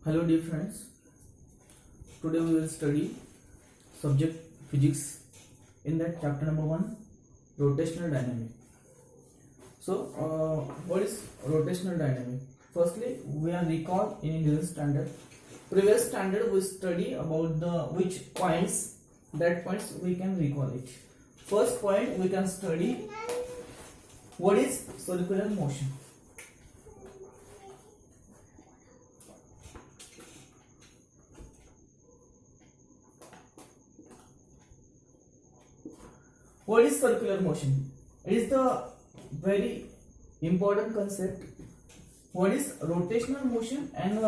Hello dear friends, today we will study subject physics in that chapter number 1, rotational dynamic. So what is rotational dynamic? Firstly, we are recall in Indian standard. Previous standard we study about the which points, that points we can recall it. First point we can study what is circular motion. What is circular motion? It is the very important concept. What is rotational motion and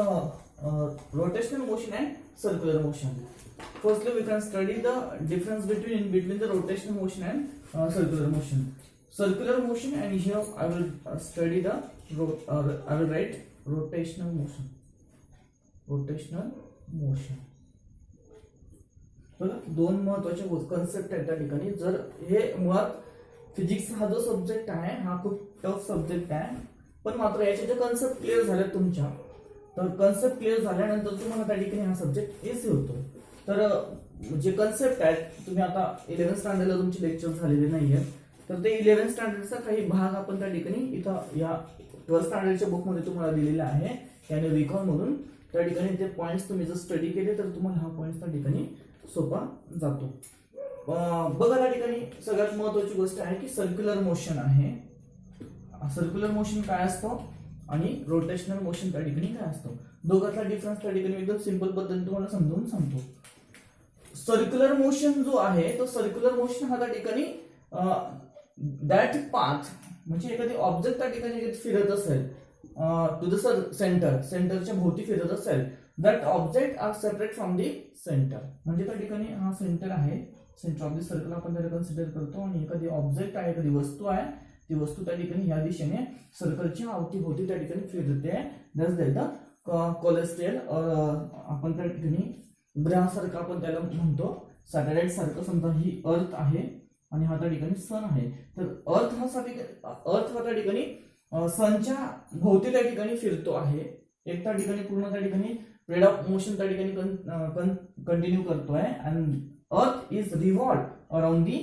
circular motion? Firstly, we can study the difference between the rotational motion and circular motion. Circular motion, and here I will study the I will write rotational motion. Rotational motion. बघा, दोन महत्त्वाचे concept आहेत त्या ठिकाणी. जर हे मुळात physics हा जो सब्जेक्ट आहे हा खूप टफ सब्जेक्ट आहे, पण मात्र याचे जे कन्सेप्ट क्लिअर झाले तुमच्या, तर कन्सेप्ट क्लिअर झाल्यानंतर तुम्हाला त्या ठिकाणी हा सब्जेक्ट इझी होतो. तर जे कन्सेप्ट आहेत, तुम्ही आता 11th स्टँडर्डला तुमचे लेक्चर झालेले नाहीये, तर ते 11th स्टँडर्डचा काही भाग आपण त्या ठिकाणी इथं या 12th स्टँडर्डच्या बुक मध्ये तुम्हाला दिलेला आहे. याने रिकॉल म्हणून त्या ठिकाणी ते पॉइंट्स तुम्ही जर स्टडी केले तर तुम्हाला हा पॉइंट त्या ठिकाणी सोपा जातो. बघा, त्या ठिकाणी सगळ्यात महत्त्वाची गोष्ट आहे की सर्क्युलर मोशन आहे. सर्क्युलर मोशन काय असतं आणि रोटेशनल मोशन त्या ठिकाणी काय असतं, दोघांचा डिफरन्स त्या ठिकाणी एकदम सिंपल पद्धतीने तुम्हाला समजावून सांगतो. सर्क्युलर मोशन जो आहे तो सर्क्युलर मोशन हा त्या ठिकाणी दॅट पाथ, म्हणजे एखादी ऑब्जेक्ट त्या ठिकाणी फिरत असेल टू द सेंटरच्या भोवती फिरत असेल, that object are separate from the centre. म्हणजे त्या ठिकाणी हा सेंटर आहे, सेंटर ऑफ द सर्कल आपण त्याला कन्सिडर करतो, आणि एखादी ऑब्जेक्ट आहे, एखादी वस्तू आहे, ती वस्तू त्या ठिकाणी या दिशेने सर्कलच्या अवतीभोवती त्या ठिकाणी फिरते. दॅट्स द कोलेस्ट्रियल, आपण त्या ठिकाणी ग्रहासारखं आपण त्याला म्हणतो, सॅटेलाइट सारखं. समजा ही अर्थ आहे आणि हा त्या ठिकाणी सन आहे, तर अर्थ हा त्या ठिकाणी सनच्या भोवती त्या ठिकाणी फिरतो आहे. एक त्या ठिकाणी पूर्ण त्या ठिकाणी रेट ऑफ मोशन त्या ठिकाणी कंटिन्यू करतोय. And earth is revolve around the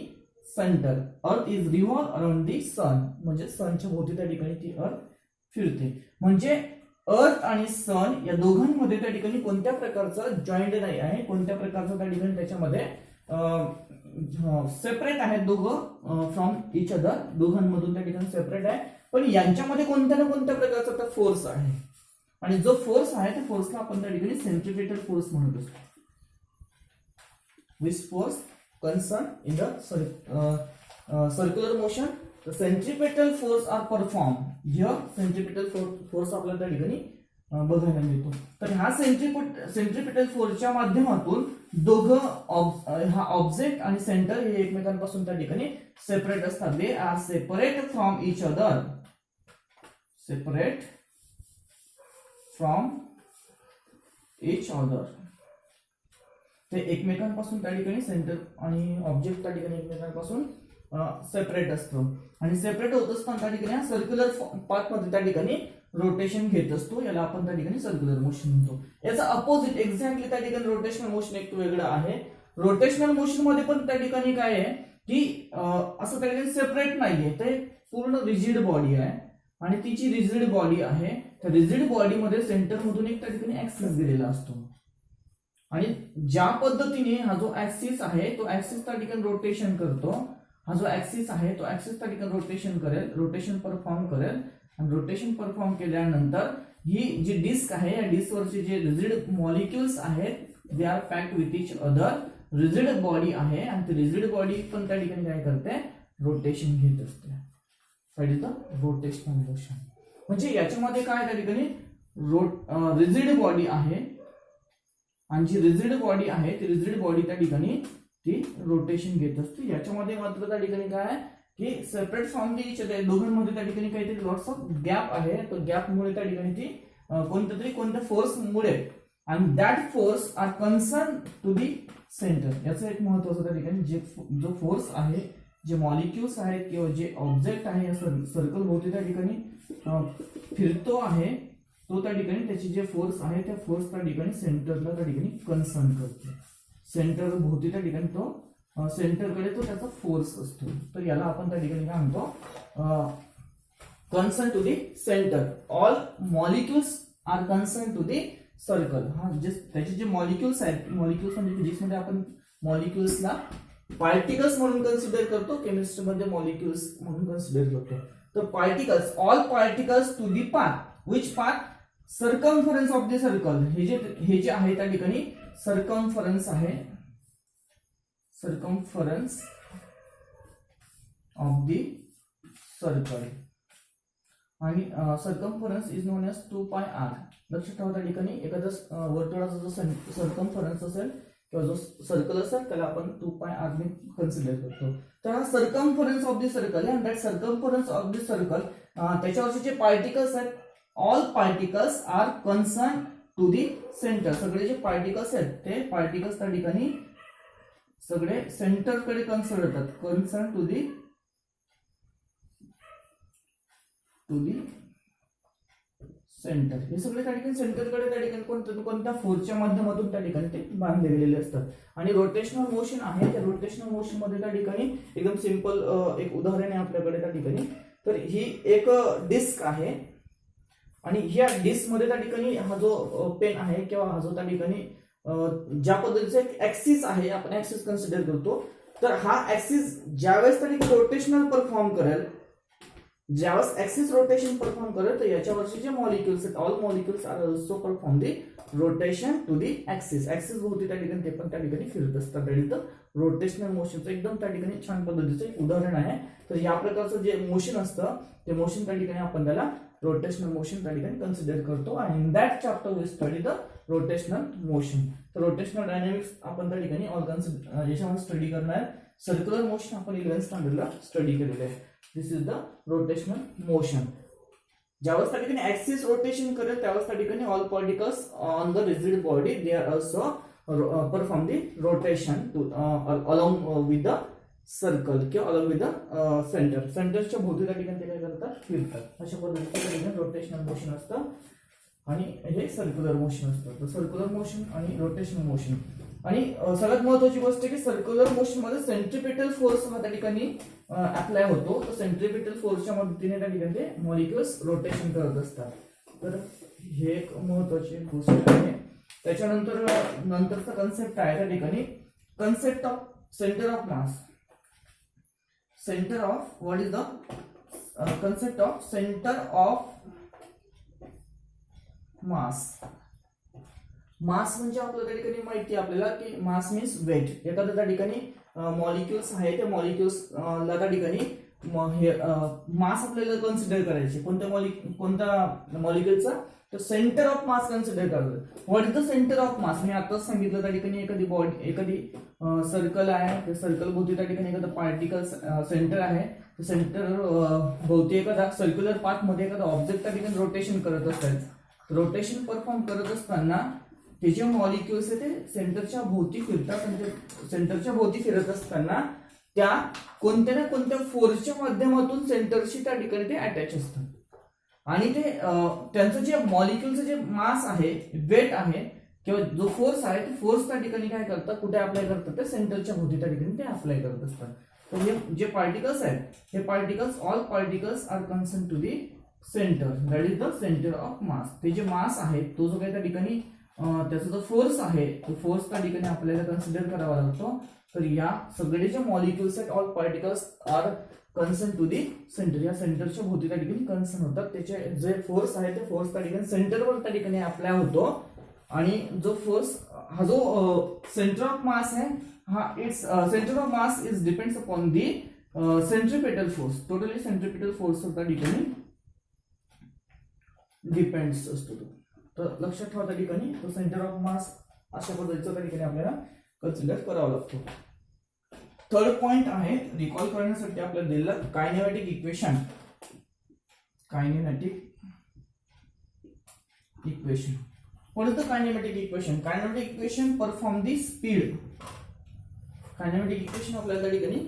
centre, earth is revolve around the sun, म्हणजे सनच्या भोवती त्या ठिकाणी ती अर्थ फिरते. म्हणजे अर्थ आणि सन या दोघांमध्ये त्या ठिकाणी कोणत्या प्रकारचा जॉईंट नाही आहे, कोणत्या प्रकारचा त्या ठिकाणी त्याच्यामध्ये सेपरेट आहेत दोघं फ्रॉम इच अदर, दोघांमधून त्या ठिकाणी सेपरेट आहे, पण यांच्यामध्ये कोणत्या ना कोणत्या प्रकारचा फोर्स आहे. आणि जो फोर्स आहे त्या फोर्सला आपण त्या ठिकाणी सेंट्रिपिटल फोर्स म्हणत असतो. Which force concern in the circular motion, the centripetal force are perform. Here centripetal force आपल्याला त्या ठिकाणी बघायला मिळतो. तर ह्या सेंट्रिपिटल फोर्सच्या माध्यमातून दोघं हा ऑब्जेक्ट आणि सेंटर हे एकमेकांपासून त्या ठिकाणी सेपरेट असतात. They are separate from each other, separate from each other. ते एकमेकांपासून त्या ठिकाणी सेंटर आणि ऑब्जेक्ट त्या ठिकाणी एकमेकांपासून सेपरेट असतं, आणि सेपरेट होत असताना त्या ठिकाणी हा सर्क्युलर पाथ मध्ये त्या ठिकाणी रोटेशन घेत असतो. याला आपण त्या ठिकाणी सर्क्युलर मोशन म्हणतो. याचा अपोजिट एक्झॅक्टली त्या ठिकाणी रोटेशनल मोशन एक वेगळं आहे. रोटेशनल मोशन मध्ये पण त्या ठिकाणी काय आहे की असं त्या ठिकाणी सेपरेट नाहीये, ते पूर्ण रिजिड बॉडी आहे, आणि ती जी रिजिड बॉडी आहे त्या रिजिड बॉडी मध्ये सेंटर मधून एक त्या ठिकाणी ऍक्सिस दिलेला असतो, आणि ज्या पद्धतीने हा जो ऍक्सिस आहे तो ऍक्सिस त्या ठिकाणी रोटेशन करतो, हा जो ऍक्सिस आहे तो ऍक्सिस त्या ठिकाणी रोटेशन करेल, रोटेशन परफॉर्म करेल, आणि रोटेशन परफॉर्म केल्यानंतर ही जी डिस्क आहे या डिस्कवरचे जे रिजिड मॉलिक्युल्स आहेत they are packed with each other. Rigid body आहे, आणि ती रिजिड बॉडी पण त्या ठिकाणी काय करते, रोटेशन घेत असते. That is the rotational motion. म्हणजे याच्यामध्ये काय त्या ठिकाणी रिजिड बॉडी आहे, आणि जी रिजिड बॉडी आहे ती रिजिड बॉडी त्या ठिकाणी ती रोटेशन घेत असते. याच्यामध्ये मात्र त्या ठिकाणी काय आहे की separate from the each other, दोघांमध्ये त्या ठिकाणी काहीतरी लॉट्स ऑफ गॅप आहे. तो गॅपमुळे त्या ठिकाणी ती कोणत्या फोर्समुळे, आणि that force are concern to the centre. याचं एक महत्वाचं त्या ठिकाणी जो फोर्स आहे, जे मॉलिक्युल्स आहेत किंवा जे ऑब्जेक्ट आहे या सर्कल भोवती त्या ठिकाणी फिरतो आहे, तो त्या ठिकाणी त्याची जे फोर्स आहे त्या फोर्स त्या ठिकाणी सेंटरला त्या ठिकाणी कन्सर्न करतो. सेंटर भोवती त्या ठिकाणी तो सेंटरकडे तो त्याचा फोर्स असतो. तर याला आपण त्या ठिकाणी काय म्हणतो, concern to the centre. All molecules are concern to the circle. हा जे त्याचे जे मॉलिक्युल्स आहेत, मॉलिक्युल्स म्हणजे फिजिक्स मध्ये आपण मॉलिक्युल्सला पार्टिकल्स म्हणून कन्सिडर करतो, केमिस्ट्री मध्ये मॉलिक्युल्स म्हणून कन्सिडर करतो. तर particles, all particles to the path, which path, circumference of the circle. हे जे आहे त्या ठिकाणी सर्कम्फरन्स आहे, सर्कम्फरन्स ऑफ द सर्कल. आणि circumference is known as 2πr. लक्षात ठेवा त्या ठिकाणी एखाद्या वर्तुळाचा जो सर्कम्फरन्स असेल किंवा जो सर्कल असेल त्याला आपण 2πr ने कन्सिडर करतो. तर हा सर्कम्फरन्स ऑफ द सर्कल आहे. That circumference of the circle, त्याच्यावरचे जे पार्टिकल्स आहेत, all particles are concern to the centre. सगळे जे पार्टिकल्स आहेत ते पार्टिकल्स त्या ठिकाणी सगळे सेंटरकडे कन्सर्न होतात. Concern to the centre. हे सगळे त्या ठिकाणी सेंटरकडे त्या ठिकाणी कोणत्या फोर्सच्या माध्यमातून त्या ठिकाणी ते बांधले गेलेले असतात. आणि रोटेशनल मोशन आहे, त्या रोटेशनल मोशन मध्ये त्या ठिकाणी एकदम सिंपल एक उदाहरण आहे आपल्याकडे त्या ठिकाणी. तर ही एक डिस्क आहे आणि ह्या डिस्क मध्ये त्या ठिकाणी हा जो पेन आहे किंवा हा जो त्या ठिकाणी ज्या पद्धतीचा एक ऍक्सिस आहे, आपण ऍक्सिस कन्सिडर करतो. तर हा ऍक्सिस ज्यावेळेस त्या ठिकाणी रोटेशनल परफॉर्म करेल, ज्यावेळेस ऍक्सिस रोटेशन परफॉर्म करेल, तर याच्यावरचे जे मॉलिक्युल्स आहेत, all molecules are also perform the rotation to the axis. Axis भोवती त्या ठिकाणी ते पण त्या ठिकाणी फिरत असतात. तर रोटेशनल मोशनचं एकदम त्या ठिकाणी छान पद्धतीचं एक उदाहरण आहे. तर या प्रकारचं जे मोशन असतं ते मोशन त्या ठिकाणी आपण त्याला रोटेशनल मोशन त्या ठिकाणी कन्सिडर करतो. आणि in that chapter we study the rotational motion. तर रोटेशनल डायनॅमिक्स आपण त्या ठिकाणी याच्यामध्ये स्टडी करणार. सर्क्युलर मोशन आपण 11th स्टँडर्डला स्टडी केलेलं आहे. दिस इज द रोटेशनल मोशन. ज्यावेळेस त्या ठिकाणी ऍक्सिस रोटेशन करेल त्यावेळेस त्या ठिकाणी all particles on the rigid body they are also perform the rotation along with the circle किंवा अलॉंग विथ द सेंटर. सेंटरच्या भोवती त्या ठिकाणी ते काय करतात, फिरतात. अशा पद्धतीने रोटेशनल मोशन असतं आणि हे सर्क्युलर मोशन असतं. तर सर्क्युलर मोशन आणि रोटेशनल मोशन. आणि सगळ्यात महत्वाची गोष्ट की सर्क्युलर मोशन मध्ये सेंट्रिपिटल फोर्स हा त्या ठिकाणी अप्लाय होतो. तर सेंट्रिपिटल फोर्सच्या मदतीने त्या ठिकाणी ते मॉलिक्युल्स रोटेशन करत असतात. तर हे एक महत्वाची गोष्ट आहे. त्याच्यानंतर नंतरचा कन्सेप्ट आहे त्या ठिकाणी concept of centre of mass. Centre of, what is the concept of centre of mass. Mass म्हणजे आपल्याला त्या ठिकाणी माहिती आहे आपल्याला की मास मीन्स वेट. एखाद्या त्या ठिकाणी मॉलिक्युल्स आहे, त्या मॉलिक्युल्स ला त्या ठिकाणी मास आपल्याला कन्सिडर करायचे. कोणत्या मॉलिक्युलचा, तर सेंटर ऑफ मास कन्सिडर करायचं. What is the centre of mass. मी आताच सांगितलं त्या ठिकाणी एखादी बॉडी, एखादी सर्कल आहे, त्या सर्कल भोवती त्या ठिकाणी एखादा पार्टिकल सेंटर आहे. सेंटर भोवती एखादा सर्क्युलर पाथ मध्ये एखादा ऑब्जेक्ट त्या ठिकाणी रोटेशन करत असतात. रोटेशन परफॉर्म करत असताना ते जे मॉलिक्युल्स आहे ते सेंटरच्या भोवती फिरतात आणि ते सेंटरच्या भोवती फिरत असताना त्या कोणत्या ना कोणत्या फोर्सच्या माध्यमातून सेंटरशी त्या ठिकाणी ते अटॅच असतात. आणि ते त्यांचं जे मॉलिक्युलचं जे मास आहे, वेट आहे किंवा जो फोर्स आहे, तो फोर्स त्या ठिकाणी काय करतात, कुठे अप्लाय करतात, ते सेंटरच्या भोवती त्या ठिकाणी ते अप्लाय करत असतात. तर हे जे पार्टिकल्स आहेत, हे particles, all particles are concern to the centre. That is the centre of mass. ते जे मास आहे तो जो काही त्या ठिकाणी त्याचा जो फोर्स आहे, तो फोर्स त्या ठिकाणी आपल्याला कन्सिडर करावा लागतो. तर या सगळे जे मॉलिक्युल्स आहेत, all particles are concern to the centre. या सेंटरच्या भोवती त्या ठिकाणी कन्सर्न होतात. त्याचे जे फोर्स आहे ते फोर्स त्या ठिकाणी सेंटरवर त्या ठिकाणी अप्लाय होतो. आणि जो फोर्स, हा जो सेंटर ऑफ मास आहे, हा its centre of mass is depends upon the centripetal force. Totally centripetal force त्या ठिकाणी डिपेंड्स असतो तो. तर लक्षात ठेवा त्या ठिकाणी तो सेंटर ऑफ मास अशा पद्धतीचा त्या ठिकाणी आपल्याला कन्सिडर करावा लागतो. थर्ड पॉइंट आहे रिकॉल करण्यासाठी आपल्याला दिलेला kinematic equation. Kinematic equation. What is the kinematic equation. Kinematic equation perform the speed. Kinematic equation आपल्याला त्या ठिकाणी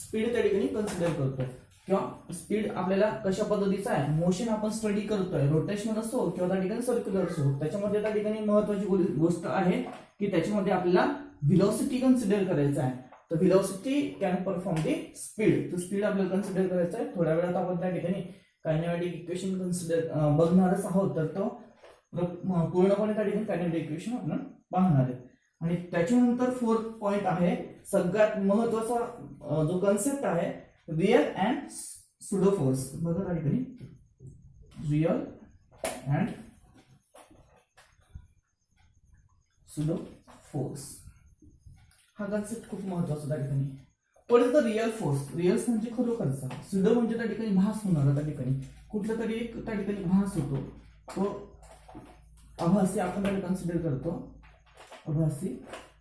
स्पीड त्या ठिकाणी कन्सिडर करतो. किंवा स्पीड आपल्याला कशा पद्धतीचा आहे, मोशन आपण स्टडी करतोय, रोटेशनल असो किंवा त्या ठिकाणी सर्क्युलर असो, त्याच्यामध्ये त्या ठिकाणी महत्वाची गोष्ट आहे की त्याच्यामध्ये आपल्याला व्हेलॉसिटी कन्सिडर करायचं आहे. तर velocity can perform the speed. तर स्पीड आपल्याला कन्सिडर करायचं आहे. थोड्या वेळात आपण त्या ठिकाणी कायनेमॅटिक इक्वेशन कन्सिडर बघणारच आहोत. तर तो पूर्णपणे त्या ठिकाणी कायनेमॅटिक इक्वेशन आपण पाहणार आहे. आणि त्याच्यानंतर फोर्थ पॉइंट आहे सगळ्यात महत्वाचा जो कन्सेप्ट आहे, रिअल अँड सुडो फोर्स. बघा त्या ठिकाणी रिअल अँड सुडो फोर्स हा कन्सेप्ट खूप महत्वाचा त्या ठिकाणी. परत रिअल फोर्स, रिअल्स म्हणजे खरोखरचा, सुडो म्हणजे त्या ठिकाणी भास होणारा, त्या ठिकाणी कुठला तरी एक त्या ठिकाणी भास होतो, तो आभासी आपण त्याला कन्सिडर करतो, आभासी.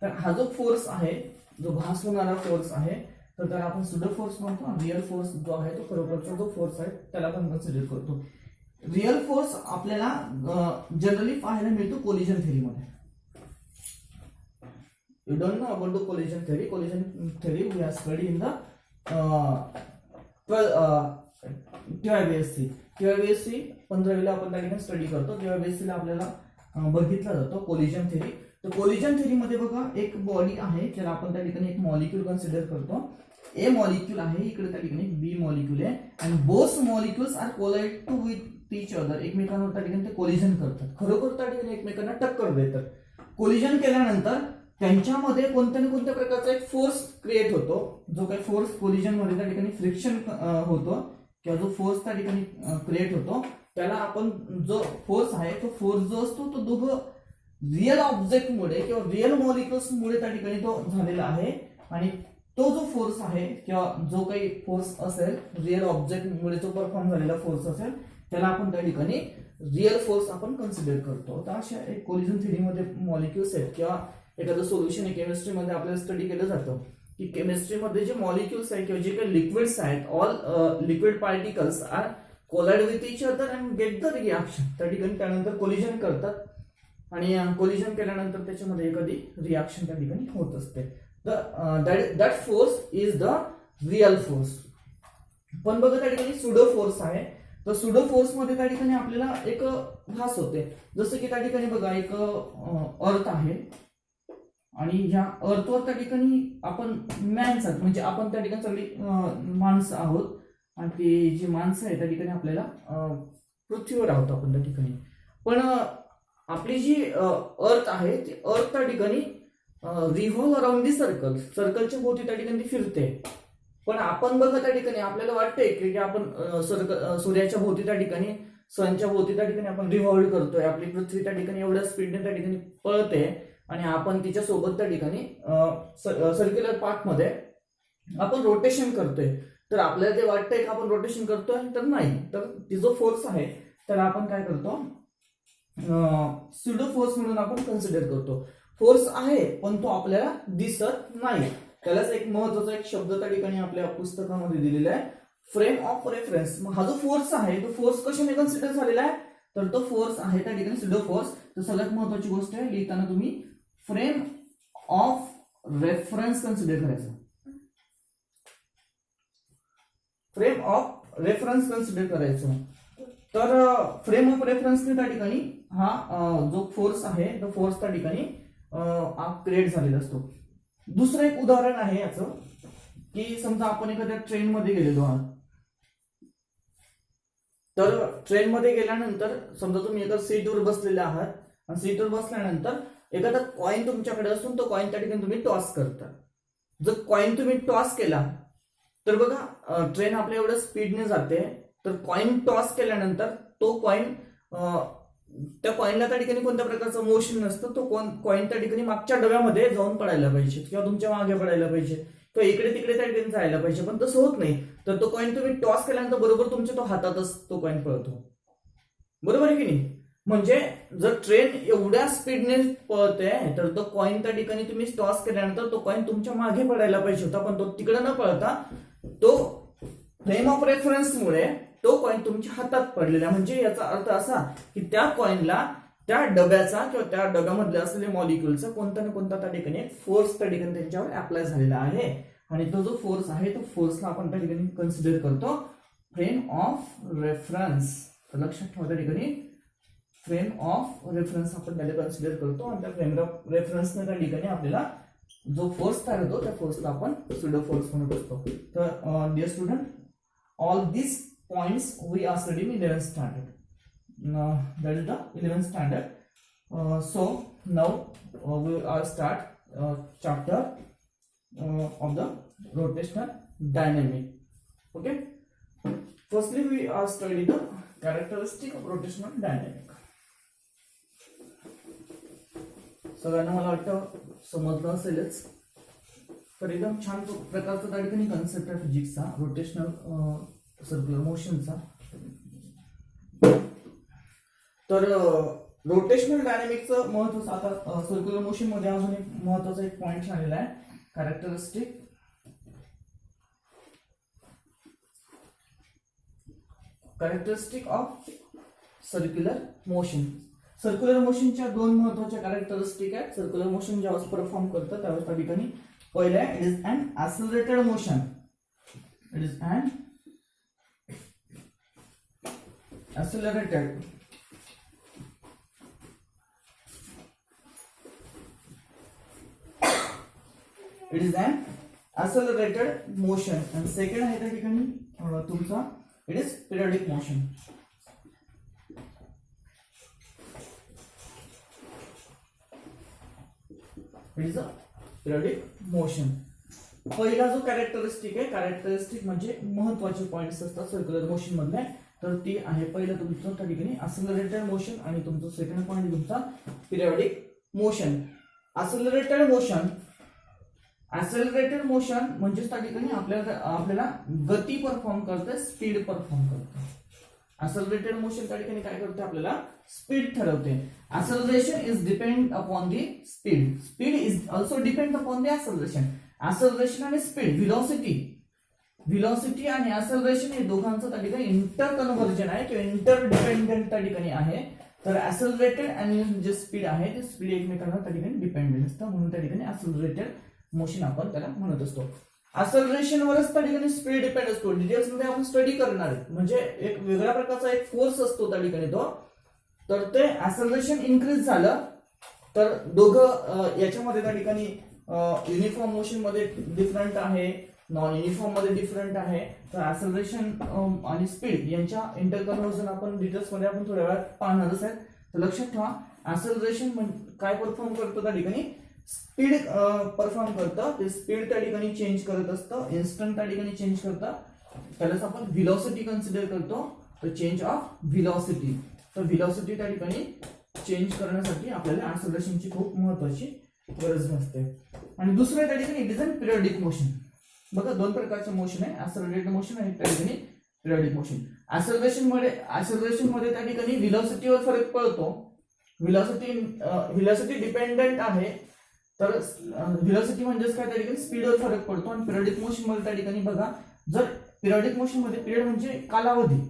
तर हा जो फोर्स आहे, जो भास होणारा फोर्स आहे, तर त्याला आपण सुडो फोर्स म्हणतो. रिअल फोर्स जो आहे तो खरोखरचा जो फोर्स आहे त्याला आपण कन्सिडर करतो. रिअल फोर्स आपल्याला जनरली पाहायला मिळतो collision थेअरीमध्ये. You don't know about the collision theory. Collision theory we have studied in the 12th BSc 15वीला आपण त्या ठिकाणी स्टडी करतो. जेव्हा BSc ला आपल्याला बघितला जातो कोलिजन थेअरी. तर कोलिजन थेअरी मध्ये बघा एक बॉडी आहे ज्याला आपण त्या ठिकाणी एक मॉलिक्यूल कन्सिडर करतो. ए मॉलिक्यूल आहे, इकडे त्या ठिकाणी बी मॉलिक्यूल आहे, आणि both molecules are collide to with each other. एकमेकांवर त्या ठिकाणी ते कोलिजन करतात, खरोखर त्या ठिकाणी एकमेकांना टक्कर देतात. कोलिजन केल्यानंतर त्यांच्यामध्ये कोणत्या ना कोणत्या प्रकारचा एक फोर्स क्रिएट होतो. जो काही फोर्स कोलिजन मध्ये त्या ठिकाणी फ्रिक्शन होतो किंवा जो फोर्स त्या ठिकाणी क्रिएट होतो त्याला आपण, जो फोर्स आहे तो फोर्स जो असतो तो दोघं रिअल ऑब्जेक्ट मुळे किंवा रिअल मॉलिक्युल्स मुळे त्या ठिकाणी तो झालेला आहे. आणि तो जो फोर्स आहे किंवा जो काही फोर्स असेल रिअल ऑब्जेक्ट मुळे जो परफॉर्म झालेला फोर्स असेल त्याला आपण त्या ठिकाणी रिअल फोर्स आपण कन्सिडर करतो. तर अशा एक कोलिजन थेअरीमध्ये मॉलिक्युल्स आहेत किंवा एखादं सोल्युशन आहे केमिस्ट्रीमध्ये आपल्याला स्टडी केलं जातं की केमिस्ट्रीमध्ये जे मॉलिक्युल्स आहेत किंवा जे काही लिक्विड्स आहेत, all liquid particles are collide with each other and get the reaction. त्या ठिकाणी त्यानंतर कोलिजन करतात आणि कोलिजन केल्यानंतर त्याच्यामध्ये एखादी रिॲक्शन त्या ठिकाणी होत असते. That force is the real force. पण बघा त्या ठिकाणी सुडो फोर्स आहे. तर सुडो फोर्स मध्ये त्या ठिकाणी आपल्याला एक भास होते, जसं की त्या ठिकाणी बघा एक अर्थ आहे आणि ह्या अर्थवर त्या ठिकाणी आपण मॅन्स आहोत, म्हणजे आपण त्या ठिकाणी सगळी माणसं आहोत आणि ती जी माणसं आहे त्या ठिकाणी आपल्याला पृथ्वीवर आहोत आपण त्या ठिकाणी. पण आपली जी अर्थ आहे ती अर्थ त्या ठिकाणी रिव्हॉल्व अराउंड दी सर्कल, सर्कलच्या भोवती त्या ठिकाणी ती फिरते. पण आपण बघा त्या ठिकाणी आपल्याला वाटतंय की आपण सूर्याच्या भोवती त्या ठिकाणी, सनच्या भोवती त्या ठिकाणी आपण रिव्हॉल्व करतोय. आपली पृथ्वी त्या ठिकाणी एवढ्या स्पीडने त्या ठिकाणी पळते आणि आपण तिच्या सोबत त्या ठिकाणी सर्क्युलर पाथ मध्ये आपण रोटेशन करतोय. तर आपल्याला ते वाटतंय की आपण रोटेशन करतोय, तर नाही. तर ती जो फोर्स आहे त्याला आपण काय करतो, सुडो फोर्स म्हणून आपण कन्सिडर करतो. फोर्स आहे पण तो आपल्याला दिसत नाही. त्यालाच एक महत्वाचा एक शब्द त्या ठिकाणी आपल्या पुस्तकामध्ये दिलेला आहे, फ्रेम ऑफ रेफरन्स. मग हा जो फोर्स आहे तो फोर्स कशाने कन्सिडर झालेला आहे, तर तो फोर्स आहे त्या ठिकाणी सुडो फोर्स. तर सगळ्यात महत्वाची गोष्ट आहे, लिहिताना तुम्ही फ्रेम ऑफ रेफरन्स कन्सिडर करायचं. फ्रेम ऑफ रेफरन्स कन्सिडर करायचं. तर फ्रेम ऑफ रेफरन्सने त्या ठिकाणी हा जो फोर्स आहे तो फोर्स त्या ठिकाणी क्रिएट झालेला असतो. दुसरं एक उदाहरण आहे याचं, की समजा आपण एखाद्या ट्रेन मध्ये गेलेलो आहात. तर ट्रेन मध्ये गेल्यानंतर समजा तुम्ही एका सीटवर बसलेले आहात आणि सीटवर बसल्यानंतर एखादा कॉइन तुमच्याकडे असून तो कॉइन त्या ठिकाणी तुम्ही टॉस करता. जर कॉइन तुम्ही टॉस केला तर बघा ट्रेन आपल्या एवढ्या स्पीडने जाते, तर कॉइन टॉस केल्यानंतर तो कॉइन, त्या कॉइनला त्या ठिकाणी कोणत्या प्रकारचं मोशन नसतं. तो कॉइन त्या ठिकाणी मागच्या डब्यामध्ये जाऊन पडायला पाहिजे किंवा तुमच्या मागे पडायला पाहिजे किंवा इकडे तिकडे त्या ठिकाणी जायला पाहिजे, पण तसं होत नाही. तर तो कॉइन तुम्ही टॉस केल्यानंतर बरोबर तुमच्या तो हातातच तो कॉइन पळतो, बरोबर आहे की नाही. म्हणजे जर ट्रेन एवढ्या स्पीडने पळते तर तो कॉइन त्या ठिकाणी तुम्ही टॉस केल्यानंतर तो कॉइन तुमच्या मागे पडायला पाहिजे होता, पण तो तिकडे न पळता तो फ्रेम ऑफ रेफरन्समुळे तो कॉइन तुमच्या हातात पडलेला. म्हणजे याचा अर्थ असा की त्या कॉइनला त्या डब्याचा किंवा त्या डब्यामधले असलेले मॉलिक्युलचा कोणता ना कोणता त्या ठिकाणी फोर्स त्या ठिकाणी त्यांच्यावर अप्लाय झालेला आहे. आणि तो जो फोर्स आहे तो फोर्सला आपण त्या ठिकाणी कन्सिडर करतो फ्रेम ऑफ रेफरन्स. तर लक्षात ठेवा त्या ठिकाणी फ्रेम ऑफ रेफरन्स आपण त्याला कन्सिडर करतो आणि त्या फ्रेम ऑफ रेफरन्सने त्या ठिकाणी आपल्याला जो फोर्स तयार होतो त्या फोर्सला आपण सुडो फोर्स म्हणत असतो. तर dear student, all this points we are studying in 11th standard. That is the 11th standard. So now we are start chapter of the rotational dynamic. Okay. Firstly, we are studying the characteristic of rotational dynamic. सगळ्यांना मला वाटतं समजलं असेलच. तर एकदम छान प्रकारचा त्या ठिकाणी कन्सेप्ट आहे फिजिक्सचा, रोटेशनल सर्क्युलर मोशनचा. तर रोटेशनल डायनॅमिक्सचं महत्त्वाचं आता सर्क्युलर मोशन मध्ये अजून एक महत्त्वाचा एक पॉइंट झालेला आहे, characteristic of circular motion. Circular मोशनच्या दोन महत्त्वाच्या कॅरेक्टरिस्टिक आहेत. सर्क्युलर मोशन ज्यावेळेस परफॉर्म करतं त्यावेळेस त्या ठिकाणी पहिलं आहे it is an accelerated motion. It is an accelerated it is an accelerated motion. आणि सेकंड आहे त्या ठिकाणी तुमचा it is periodic motion. It is a periodic motion. पहिला जो कॅरेक्टरिस्टिक आहे, कॅरेक्टरिस्टिक म्हणजे महत्वाचे पॉइंट्स असतात सर्क्युलर मोशन मधले, तर ती आहे पहिलं तुमचं त्या ठिकाणी ऍक्सेलरेटेड मोशन आणि तुमचं सेकंड पॉइंट तुमचा पिरियडिक मोशन. ऍक्सेलरेटेड मोशन म्हणजे त्या ठिकाणी आपल्याला गती परफॉर्म करते, स्पीड परफॉर्म करते. ऍक्सेलरेटेड मोशन त्या ठिकाणी काय करते, आपल्याला स्पीड ठरवते. Acceleration is depend upon the speed. Speed is also depend upon the acceleration. Acceleration आणि स्पीड, व्हिलॉसिटी आणि ऍक्सेलरेशन हे दोघांचं त्या ठिकाणी इंटर कन्व्हर्जन आहे किंवा इंटर डिपेंडेंट त्या ठिकाणी आहे. तर ऍक्सेलरेटेड आणि जे स्पीड आहे ते स्पीड एकमेकांना त्या ठिकाणी डिपेंडेंट असतं, म्हणून त्या ठिकाणी ऍक्सेलरेटेड मोशन आपण त्याला म्हणत असतो. ऍक्सेलरेशन वरच त्या ठिकाणी स्पीड डिपेंड असतो. डिटेल्स मध्ये आपण स्टडी करणार आहे. म्हणजे एक वेगळ्या प्रकारचा एक फोर्स असतो त्या ठिकाणी तो. तर ते ऍक्सेलरेशन इन्क्रीज झालं तर दोघं याच्यामध्ये त्या ठिकाणी युनिफॉर्म मोशन मध्ये डिफरंट आहे, नॉन युनिफॉर्म मध्ये डिफरंट आहे. तर ऍक्सेलरेशन आणि स्पीड यांच्या इंटर कन्व्हर्जन आपण डिटेल्स मध्ये आपण थोड्या वेळात पाहणारच आहे. तर लक्षात ठेवा, ऍक्सेलरेशन काय परफॉर्म करतो त्या ठिकाणी, स्पीड परफॉर्म करतं. ते स्पीड त्या ठिकाणी चेंज करत असतं, इन्स्टंट त्या ठिकाणी चेंज करतं. त्यालाच आपण व्हिलॉसिटी कन्सिडर करतो. तर चेंज ऑफ व्हिलॉसिटी. तर व्हिलॉसिटी त्या ठिकाणी चेंज करण्यासाठी आपल्याला ऍक्सेलरेशनची खूप महत्वाची गरज नसते. आणि दुसरं त्या ठिकाणी it is an periodic motion. बघा दोन प्रकारचं मोशन आहे, ऍक्सेलरेटेड मोशन आणि त्या ठिकाणी पिरियडिक मोशन. ऍक्सेलरेशन मध्ये त्या ठिकाणी व्हिलॉसिटीवर फरक पडतो. व्हिलॉसिटी डिपेंडेंट आहे. तर व्हिलॉसिटी म्हणजेच काय, त्या ठिकाणी स्पीडवर फरक पडतो. आणि पिरियडिक मोशन मध्ये त्या ठिकाणी बघा, जर पिरियडिक मोशन मध्ये पिरियड म्हणजे कालावधी,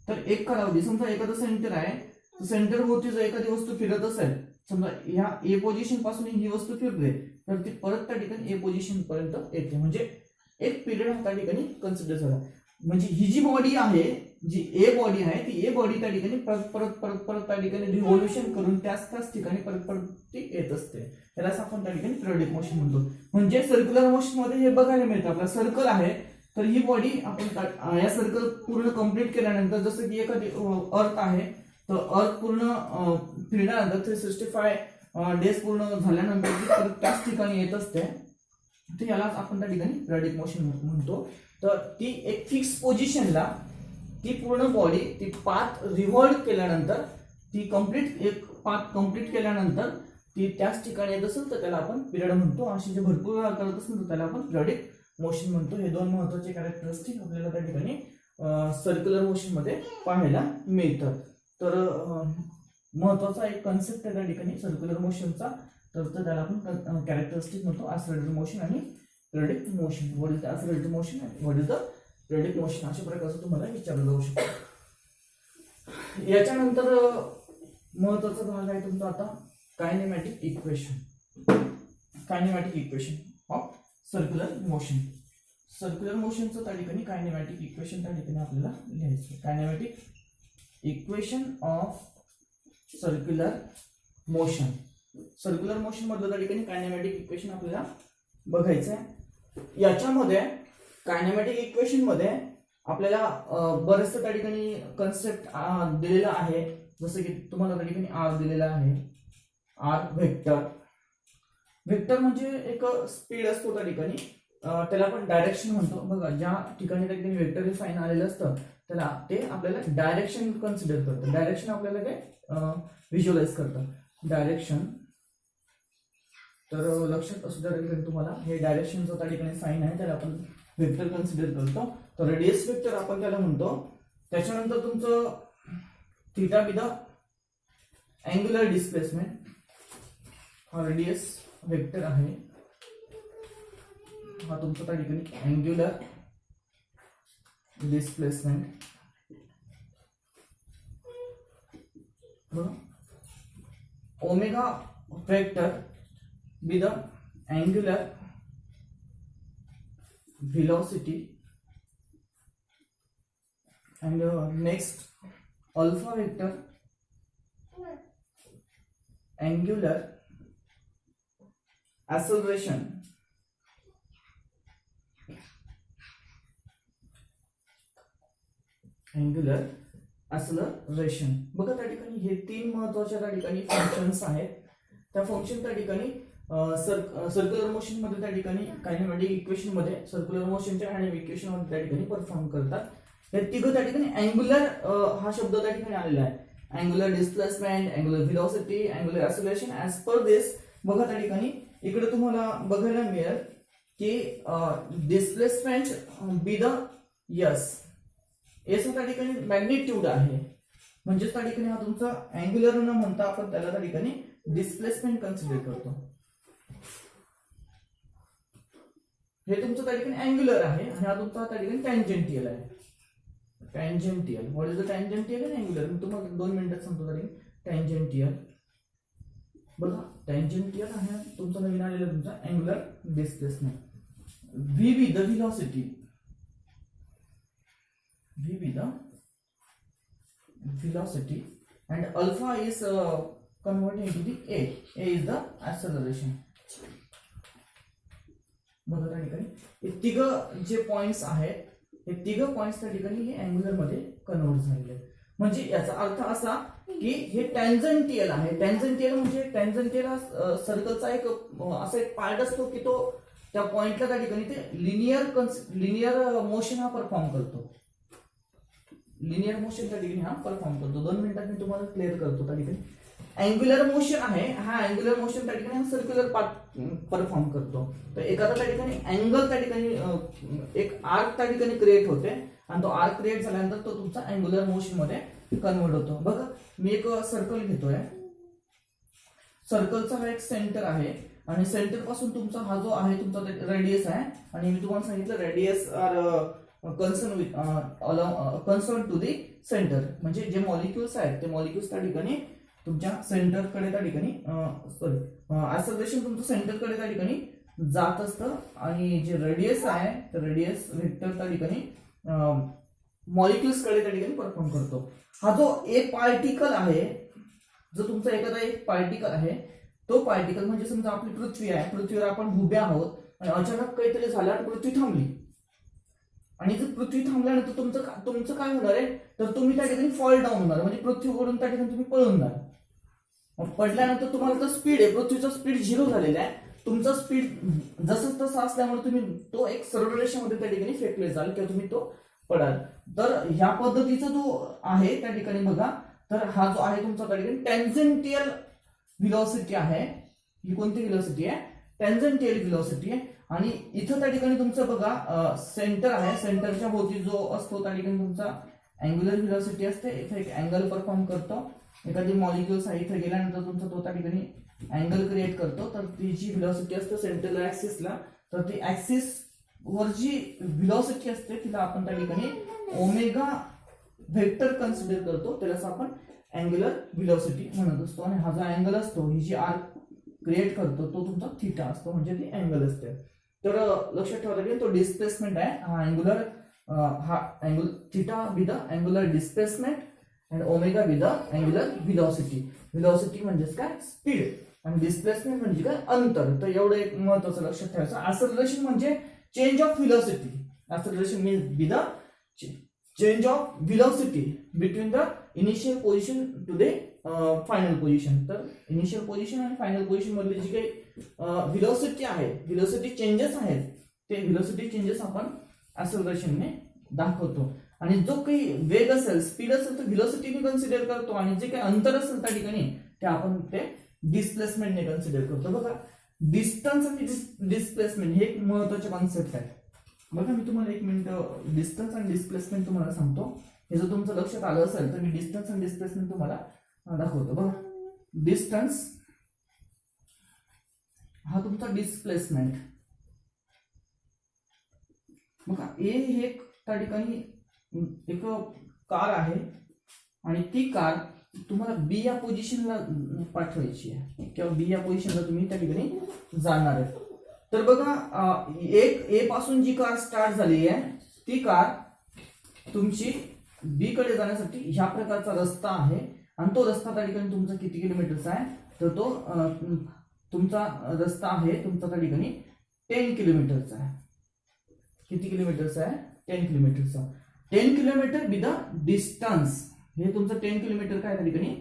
तर एक कालावधी समजा एखादं सेंटर आहे, तर सेंटर भोवती जर एखादी वस्तू फिरत असेल, समजा ह्या ए पोझिशन पासून ही वस्तू फिरते, तर ती परत त्या ठिकाणी ए पोझिशन पर्यंत येते. म्हणजे एक पिरियड त्या ठिकाणी कन्सिडर झाला. म्हणजे ही जी बॉडी आहे, जी ए बॉडी आहे, ती ए बॉडी त्या ठिकाणी परत त्या ठिकाणी रिव्हॉल्युशन करून त्याच ठिकाणी परत ती येत असते. त्यालाच आपण त्या ठिकाणी पिरियडिक मोशन म्हणतो. म्हणजे सर्क्युलर मोशन मध्ये हे बघायला मिळतं. आपला सर्कल आहे, तर ही बॉडी आपण या सर्कल पूर्ण कंप्लीट केल्यानंतर, जसं की एखादी अर्थ आहे, तर अर्थ पूर्ण फिरल्यानंतर 365 डेज पूर्ण झाल्यानंतर ती परत त्याच ठिकाणी येत असते. तर यालाच आपण त्या ठिकाणी पिरियडिक मोशन म्हणतो. तर ती एक फिक्स पोझिशनला ती पूर्ण बॉडी ती पाथ रिव्हॉल्व केल्यानंतर, ती एक पाथ कंप्लीट केल्यानंतर ती त्याच ठिकाणी येत असेल तर त्याला आपण पिरियड म्हणतो. अशी जे भरपूर वेळा करत असेल तर त्याला आपण पिरियडिक मोशन म्हणतो. हे दोन महत्वाचे कॅरेक्टरिस्टिक आपल्याला त्या ठिकाणी सर्क्युलर मोशन मध्ये पाहायला मिळतात. तर महत्वाचा एक कन्सेप्ट आहे त्या ठिकाणी सर्क्युलर मोशनचा. तर त्याला आपण कॅरेक्टरिस्टिक म्हणतो, ऍक्सेलरेटेड मोशन आणि periodic motion. What is the accelerated motion, what is the periodic motion, अशा प्रकारचं तुम्हाला विचारलं जाऊ शकतं. याच्यानंतर महत्वाचा भाग आहे तुमचा आता kinematic equation. Kinematic equation of circular motion. Circular मोशनचं त्या ठिकाणी कायनेमॅटिक इक्वेशन त्या ठिकाणी आपल्याला लिहायचं. Kinematic equation of circular motion. Circular motion मधलं त्या ठिकाणी कायनेमॅटिक इक्वेशन आपल्याला बघायचं आहे. याच्यामध्ये कायनेमॅटिक इक्वेशन मध्ये आपल्याला बरेचसे त्या ठिकाणी कन्सेप्ट दिलेला आहे. जसं की तुम्हाला त्या ठिकाणी आर दिलेला आहे. R vector. व्हेक्टर म्हणजे एक स्पीड असतो त्या ठिकाणी, त्याला आपण डायरेक्शन म्हणतो. बघा ज्या ठिकाणी त्या ठिकाणी व्हेक्टर हे साइन आलेलं असतं त्याला ते आपल्याला डायरेक्शन कन्सिडर करतं. डायरेक्शन आपल्याला ते व्हिज्युअलाइज करतं. डायरेक्शन. तर लक्षात असू द्या तुम्हाला हे डायरेक्शनचं त्या ठिकाणी साइन आहे त्याला आपण व्हेक्टर कन्सिडर करतो. तर रेडियस व्हेक्टर आपण त्याला म्हणतो. त्याच्यानंतर तुमचं theta be the angular displacement. हा रेडियस व्हेक्टर आहे. हा तुमचा त्या ठिकाणी angular displacement. Omega vector be the angular velocity and next alpha vector angular acceleration. angular acceleration. बघा त्या ठिकाणी हे तीन महत्त्वाच्या त्या ठिकाणी फंक्शन्स आहेत. त्या फंक्शन त्या ठिकाणी सर्क्युलर मोशन मध्ये त्या ठिकाणी कायनेमॅटिक इक्वेशन मध्ये सर्क्युलर मोशनच्या आणि इक्वेशन मध्ये त्या ठिकाणी परफॉर्म करतात. हे तिघं त्या ठिकाणी अँग्युलर हा शब्द त्या ठिकाणी आलेला आहे. Angular displacement, angular velocity, angular acceleration. As per this बघा त्या ठिकाणी इकडे तुम्हाला बघायला मिळेल की displacement be the S. S त्या ठिकाणी मॅग्निट्यूड आहे. म्हणजे त्या ठिकाणी हा तुमचा अँग्युलर न म्हणता आपण त्याला त्या ठिकाणी डिस्प्लेसमेंट कन्सिडर करतो. हे तुमचं त्या ठिकाणी अँग्युलर आहे आणि हा तुमचा त्या ठिकाणी टँजेंटियल आहे. Tangential. What is the tangential and angular? मी तुम्हाला 2 मिनिटात सांगतो. तरी टँजेंटियल. बघा टँजेंटियल आहे तुमचा नवीन आलेला तुमचा angular displacement. V be the velocity. V be the velocity and alpha is converted into the a. A is the acceleration. बघा त्या ठिकाणी हे तिघं जे पॉइंट्स आहेत हे तिघं पॉइंट्स त्या ठिकाणी हे अँग्युलर मध्ये कन्वर्ट झालेले. म्हणजे याचा अर्थ असा की हे टँजेंटियल आहे. टँजेंटियल म्हणजे टँजेंटियल हा सर्कलचा एक असा एक पार्ट असतो की तो त्या पॉइंटला त्या ठिकाणी ते लिनियर मोशन हा परफॉर्म करतो. लिनियर मोशन त्या ठिकाणी हा परफॉर्म करतो. 2 मिनिटात मी तुम्हाला क्लिअर करतो. त्या ठिकाणी अँग्युलर मोशन आहे. हा अँग्युलर मोशन त्या ठिकाणी हा सर्क्युलर पार्ट परफॉर्म करतो. तर एखादा त्या ठिकाणी अँगल त्या ठिकाणी एक आर्क त्या ठिकाणी क्रिएट होते आणि तो आर्क क्रिएट झाल्यानंतर तो तुमचा अँग्युलर मोशन मध्ये कन्वर्ट होतो. बघा मी एक सर्कल घेतोय. सर्कलचा हा एक सेंटर आहे आणि सेंटर पासून तुमचा हा जो आहे तुमचा रेडियस आहे आणि मी तुम्हाला सांगितलं radius R concern to the centre. म्हणजे जे मॉलिक्युल्स आहेत ते मॉलिक्युल्स त्या ठिकाणी तुमच्या सेंटरकडे त्या ठिकाणी ऍक्सेलरेशन तुमचं सेंटरकडे त्या ठिकाणी जात असतं आणि जे रेडियस आहे तर रेडियस व्हेक्टर त्या ठिकाणी मॉलिक्युल्स कडे त्या ठिकाणी परफॉर्म करतो. हा जो एक पार्टिकल आहे, जो तुमचा एखादा एक पार्टिकल आहे, तो पार्टिकल म्हणजे समजा आपली पृथ्वी आहे, पृथ्वीवर आपण उभे आहोत आणि अचानक काहीतरी झालं आणि पृथ्वी थांबली. आणि जर पृथ्वी थांबल्यानंतर तुमचं काय होणार आहे तर तुम्ही त्या ठिकाणी फॉल डाऊन होणार. म्हणजे पृथ्वीवरून त्या ठिकाणी तुम्ही पळून जाणार. मग पडल्यानंतर तुम्हाला तर स्पीड आहे, पृथ्वीचा स्पीड 0 झालेला आहे. तुमचा स्पीड जसं तसं असल्यामुळे तुम्ही तो एक सरळ रेषेमध्ये त्या ठिकाणी फेकले जाल किंवा तुम्ही तो पडाल. तर ह्या पद्धतीचा जो आहे त्या ठिकाणी बघा, तर हा जो आहे तुमचा त्या ठिकाणी टँजेंटियल व्हेलॉसिटी आहे. ही कोणती व्हेलॉसिटी आहे? टँजेंटियल व्हेलॉसिटी आहे. आणि इथं त्या ठिकाणी तुमचं बघा सेंटर आहे, सेंटरच्या भोवती जो असतो त्या ठिकाणी तुमचा अँग्युलर व्हेलॉसिटी असते. इथे एक अँगल परफॉर्म करतो. एखादी मॉलिक्युल्स आहे इथे गेल्यानंतर तुमचा तो त्या ठिकाणी अँगल क्रिएट करतो. तर ती जी व्हेलॉसिटी असते सेंट्रल ऍक्सिसला, तर ती ऍक्सिस वर जी व्हेलॉसिटी असते तिला आपण त्या ठिकाणी ओमेगा व्हेक्टर कन्सिडर करतो. त्यालाच आपण अँग्युलर व्हेलॉसिटी म्हणत असतो. आणि हा जो अँगल असतो, ही जी आर्क क्रिएट करतो तो तुमचा थीटा असतो, म्हणजे ती अँगल असते. तर लक्षात ठेवा लागेल तो डिस्प्लेसमेंट आहे हा अँग्युलर हा angle theta with the angular displacement and omega with the angular velocity. Velocity म्हणजेच काय स्पीड आणि डिस्प्लेसमेंट म्हणजे काय अंतर. तर एवढं एक महत्त्वाचं लक्षात ठेवायचं. ऍक्सेलरेशन म्हणजे change of velocity. Acceleration means be the change of velocity between the initial position to the final position. तर इनिशियल पोझिशन आणि फायनल पोझिशन मधली जी काही व्हेलॉसिटी आहे व्हेलॉसिटी चेंजेस आहेत ते व्हेलॉसिटी चेंजेस आपण ऍक्सेलरेशनने दाखवतो. आणि जो काही वेग असेल स्पीड असेल तर व्हेलॉसिटीने कन्सिडर करतो आणि जे काही अंतर असेल त्या ठिकाणी ते आपण ते डिस्प्लेसमेंटने कन्सिडर करतो. बघा डिस्टन्स आणि डिस्प्लेसमेंट हे एक महत्त्वाचे कॉन्सेप्ट आहे. बघा मी तुम्हाला एक मिनिट डिस्टन्स आणि डिस्प्लेसमेंट तुम्हाला सांगतो. हे जर तुमचं लक्षात आलं असेल तर मी डिस्टन्स आणि डिस्प्लेसमेंट तुम्हाला दाखवतो. बघा डिस्टन्स हा तुमचा डिस्प्लेसमेंट. बघा ए हे त्या ठिकाणी एक कार आहे आणि ती कार तुम्हाला बी या पोझिशनला पाठवायची आहे किंवा बी या पोझिशनला तुम्ही त्या ठिकाणी जाणार आहे. तर बघा एक ए पासून जी कार स्टार्ट झाली आहे ती कार तुमची बी कडे जाण्यासाठी ह्या प्रकारचा रस्ता आहे आणि तो रस्ता त्या ठिकाणी तुमचा किती किलोमीटरचा आहे तर तो तुमचा रस्ता आहे तुमचा त्या ठिकाणी 10 किलोमीटरचा आहे. किती किलोमीटरचा आहे 10 किलोमीटरचा. 10 किलोमीटर विथ द डिस्टन्स हे तुमचं 10 किलोमीटर काय त्या ठिकाणी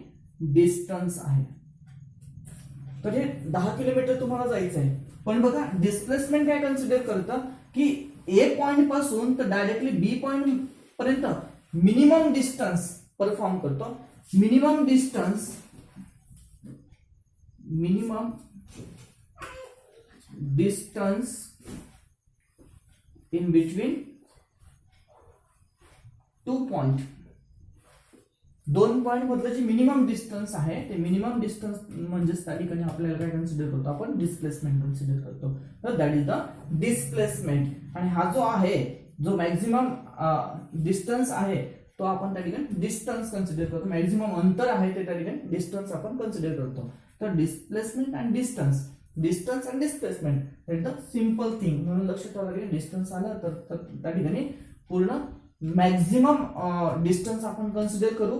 डिस्टन्स आहे. तर हे 10 किलोमीटर तुम्हाला जायचं आहे. पण बघा डिस्प्लेसमेंट काय कन्सिडर करतं की ए पॉइंट पासून तर डायरेक्टली बी पॉइंट पर्यंत मिनिमम डिस्टन्स परफॉर्म करतो. Minimum distance in between 2 point. 2 point मधलं जे मिनिमम डिस्टन्स आहे ते मिनिमम डिस्टन्स म्हणजेच त्या ठिकाणी आपल्याला काय कन्सिडर करतो आपण डिस्प्लेसमेंट कन्सिडर करतो. तर दॅट इज द डिस्प्लेसमेंट. आणि हा जो आहे जो मॅक्झिमम डिस्टन्स आहे तो आपण त्या ठिकाणी डिस्टन्स कन्सिडर करतो. मॅक्झिमम अंतर आहे ते त्या ठिकाणी डिस्टन्स आपण कन्सिडर करतो. तर displacement and distance and displacement it the simple thing म्हणून लक्षात ठेवा लागेल. डिस्टन्स आलं तर त्या ठिकाणी पूर्ण मॅक्झिमम डिस्टन्स आपण कन्सिडर करू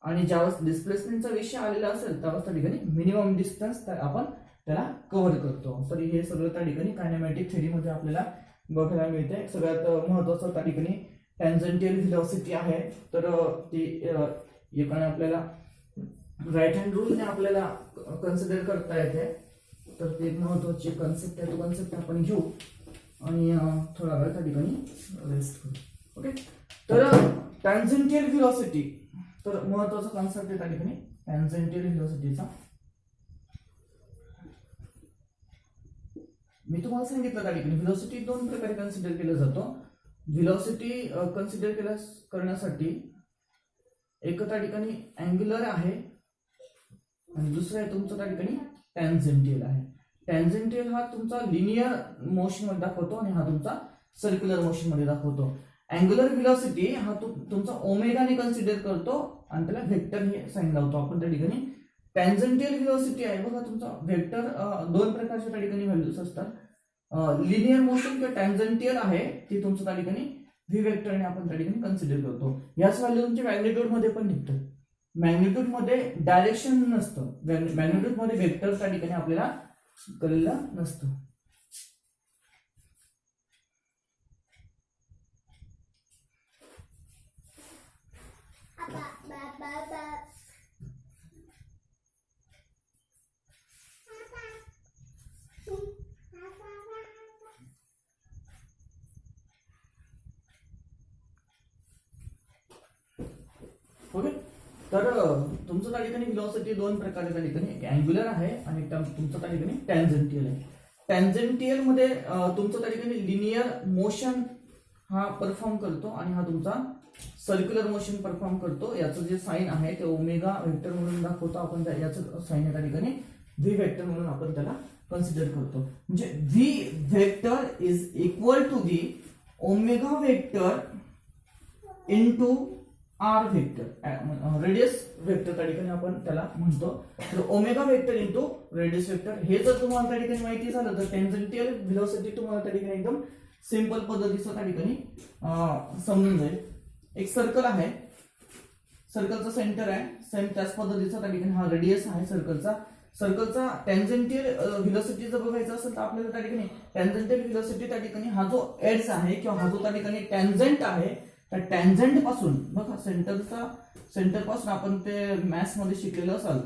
आणि ज्यावेळेस डिस्प्लेसमेंटचा विषय आलेला असेल त्यावेळेस त्या ठिकाणी मिनिमम डिस्टन्स आपण त्याला कव्हर करतो. तर हे सगळं त्या ठिकाणी कायनेमॅटिक थेअरीमध्ये आपल्याला बघायला मिळते. सगळ्यात महत्वाचं त्या ठिकाणी टॅन्जंटियल व्हेलॉसिटी आहे. तर ती एकाने आपल्याला राईट हँड रूलने आपल्याला कन्सिडर करता येते. तर ते एक महत्वाची कन्सेप्ट आहे. तो कन्सेप्ट आपण घेऊ आणि थोडा वेळ त्या ठिकाणी रेस्ट करू. ओके. तर टॅन्जंटियल व्हेलॉसिटी तर महत्वाचा कॉन्सेप्ट आहे त्या ठिकाणी टॅन्जंटियल व्हेलॉसिटीचा. मी तुम्हाला सांगितलं त्या ठिकाणी व्हेलॉसिटी 2 प्रकारे कन्सिडर केलं जातो. व्हेलॉसिटी कन्सिडर करण्यासाठी एक त्या ठिकाणी अँग्युलर आहे आणि दुसरा आहे तुमचा त्या ठिकाणी टॅन्जंटियल आहे. टॅन्जंटियल हा तुमचा लिनियर मोशन मध्ये दाखवतो आणि हा तुमचा सर्क्युलर मोशन मध्ये दाखवतो. अँग्युलर व्हेलॉसिटी हा तुमचा ओमेगाने कन्सिडर करतो आणि त्याला व्हेक्टर हे साइन लावतो आपण त्या ठिकाणी. टॅन्जंटियल व्हेलॉसिटी आहे बघा तुमचा व्हेक्टर 2 प्रकारच्या त्या ठिकाणी व्हॅल्यूज असतात. लिनियर मोशन किंवा टॅन्जंटियल आहे ती तुमचं त्या ठिकाणी व्ही व्हेक्टरने आपण त्या ठिकाणी कन्सिडर करतो. याच व्हॅल्यू तुमच्या मॅग्निट्यूड मध्ये पण निघतात. मॅग्निट्यूड मध्ये डायरेक्शन नसतं. मॅग्निट्यूड मध्ये व्हेक्टर त्या ठिकाणी आपल्याला कळलेला नसतो. ओके. तर तुमचं त्या ठिकाणी व्हेलॉसिटी 2 प्रकारे त्या ठिकाणी अँग्युलर आहे आणि तुमचं त्या ठिकाणी टॅन्जंटियल आहे. टॅन्जंटियल मध्ये तुमचं त्या ठिकाणी लिनियर मोशन हा परफॉर्म करतो आणि हा तुमचा सर्क्युलर मोशन परफॉर्म करतो. याचं जे साइन आहे ते ओमेगा व्हेक्टर म्हणून दाखवतो आपण. याचं साइन आहे त्या ठिकाणी व्ही व्हेक्टर म्हणून आपण त्याला कन्सिडर करतो. म्हणजे V vector is equal to the omega vector into R vector, radius vector त्या ठिकाणी आपण त्याला म्हणतो. तर omega vector into radius vector हे जर तुम्हाला त्या ठिकाणी माहिती झालं तर टेंजेंटियल व्हेलॉसिटी तुम्हाला त्या ठिकाणी एकदम सिंपल पद्धतीचं त्या ठिकाणी समजून जाईल. एक सर्कल आहे, सर्कलचा सेंटर आहे, सेम त्याच पद्धतीचा त्या ठिकाणी हा रेडियस आहे सर्कलचा. सर्कलचा टेंजेंटियल व्हेलॉसिटी जर बघायचं असेल तर आपल्याला त्या ठिकाणी टेंजेंटियल व्हेलॉसिटी त्या ठिकाणी हा जो एड्स आहे किंवा हा जो त्या ठिकाणी टॅन्जंट आहे त्या टॅन्जंट पासून बघा सेंटर पासून आपण ते मॅथ्स मध्ये शिकलेलं असाल,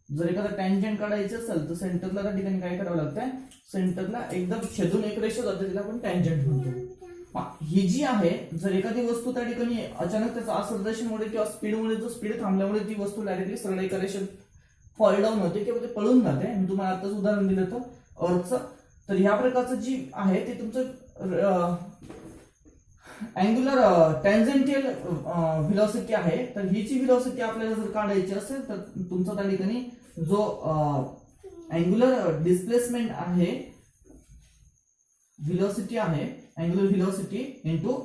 जर एखादा टॅन्जंट काढायचं असेल तर सेंटरला त्या ठिकाणी काय करावं लागतं, सेंटरला एकदम छेदून एक रेषा जाते तिला आपण टॅन्जंट म्हणतो. ही जी आहे जर एखादी वस्तू त्या ठिकाणी अचानक त्याच्या आसर्दर्शनमुळे किंवा स्पीडमुळे जो स्पीड थांबल्यामुळे ती वस्तू डायरेक्टली सरळ एका रेषेत फॉल डाऊन होते किंवा ते पळून जाते. मी तुम्हाला आताच उदाहरण दिलं होतं अर्थचं. तर ह्या प्रकारचं जी आहे ते तुमचं अँग्युलर टॅन्जेंटियल व्हेलॉसिटी आहे. तर ही जी व्हेलॉसिटी आपल्याला जर काढायची असेल तर तुमचा त्या ठिकाणी जो अँग्युलर डिस्प्लेसमेंट आहे, व्हेलॉसिटी आहे, angular velocity into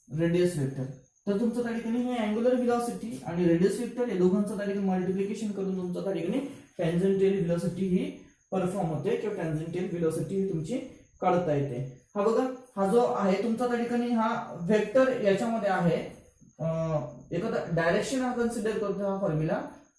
radius vector. तर तुमचं त्या ठिकाणी हे अँग्युलर व्हेलॉसिटी आणि रेडियस वेक्टर या दोघांचं त्या ठिकाणी मल्टिप्लिकेशन करून तुमचं त्या ठिकाणी टॅन्जेंटियल व्हेलॉसिटी ही परफॉर्म होते किंवा टॅन्जेंटियल व्हेलॉसिटी ही तुमची काढता येते. हा बघा, हा जो आहे तुमचा त्या ठिकाणी हा वेक्टर याच्यामध्ये आहे, एखादा डायरेक्शन हा कन्सिडर करतो हा फॉर्म्युला.